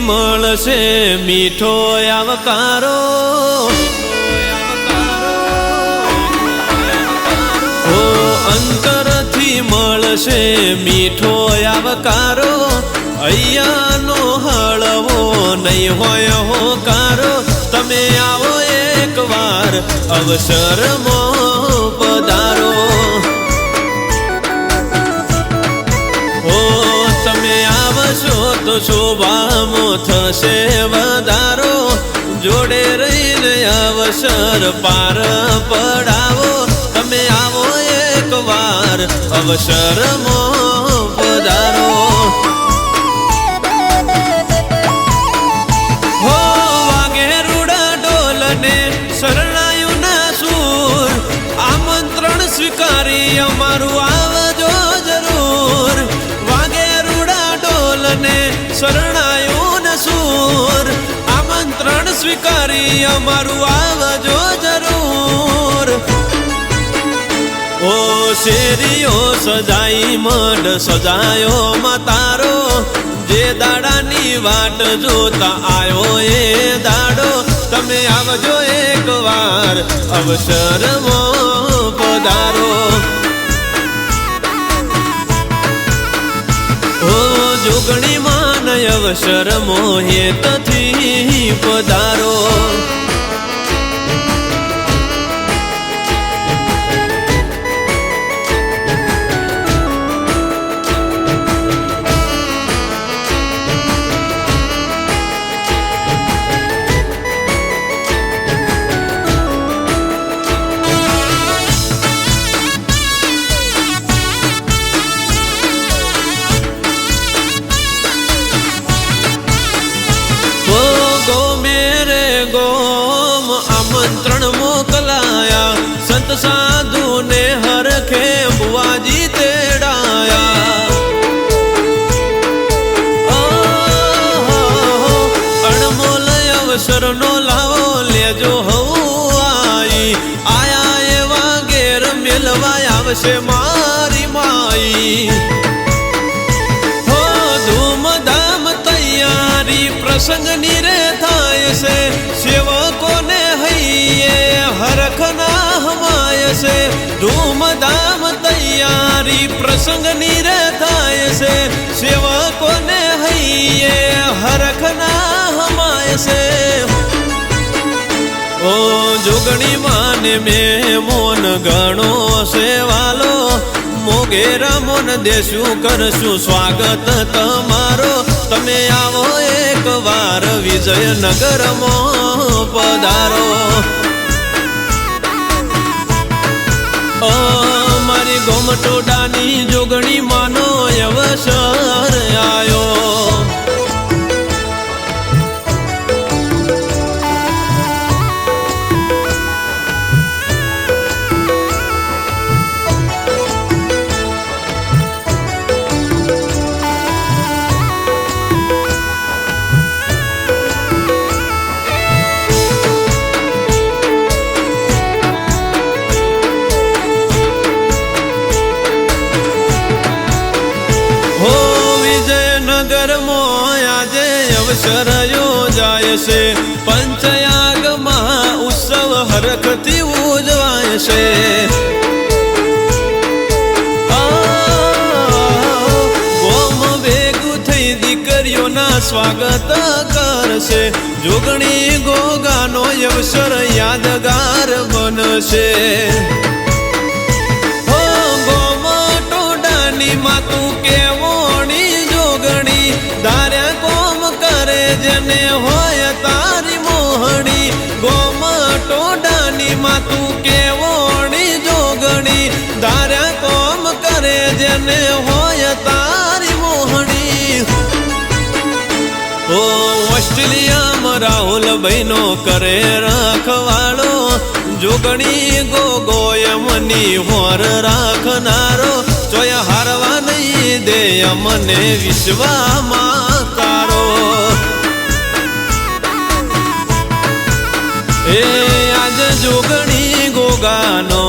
મળશે મીઠો આવકારો, ઓ અંતરથી મળશે મીઠો આવકારો, અહીંયાનો હળવો નહીં હોય હોકારો. તમે આવો એકવાર અવસરમાં પધારો, ઓ તમે આવશો તો શોભામાં થશે વધારો. જોડે રહીને અવસર પાર પડાવો, તમે આવો એકવાર અવસરમાં પધારો. સ્વીકારી અમારું આવજો જરૂર, વાગે રૂડા ઢોલ ને શરણાયું ને સૂર. આમંત્રણ સ્વીકારી અમારું આવજો જરૂર. ઓ શેરીઓ સજાઈ મઢ સજાયો મતારો, જે દાડાની વાટ જોતા આવ્યો એ દાડો. તમે આવજો એકવાર અવસરમાં પધારો, ઓ જોગણી માન અવસર મોહેતથી પધારો. આમંત્રણ મોકલાયા, સંત સાધુ ને હરખે બુવાજી તેડાયા. અણમોલ અવસર નો લાવો લેજો હવાઈ, આયા એવા ઘેર મેલવાય આવશે મારી માઈ. હો ધૂમધામ તૈયારી પ્રસંગની રે થાય છે, સેવકોને હરખના હમાય છે. ધૂમધામ તૈયારી પ્રસંગની રે થાય છે, સેવકોને હૈયે હરખના હમાય છે. ઓ જોગણી માને મેં મોન ગણો સેવાલો, મોગેરા મોન દેશું કરશું સ્વાગત તમારો. તમે આવો એકવાર વિજયનગરમાં પધારો, મારી ગોમટોડાની જોગણી માનો અવસર આયો. અવસર યોજાય છે, પંચયાગમાં ઉત્સવ હરખથી ઉજવાય છે. ગોમ ભેગું થઈ દીકરીઓના સ્વાગત કરશે, જોગણી ગોગાનો અવસર યાદગાર બનશે. ગોમ ટોડાની માતું કેવોણી જોગણી, ધાર્યા કોમ કરે જેને હોય તારી મોહણી. ગોમ ટોડાની માતું કેવોણી જોગણી, ધાર્યા કોમ કરે જેને હોય તારી મોહણી. ઓ ઓસ્ટ્રેલિયામાં રાહુલ ભાઈનો કરે રખવાળો, જોગણી ગોગોયમની હોર રાખનારો. ચોય હારવા નહીં દે અમને વિશ્વમાં કારો. એ આજ જોગણી ગોગાનો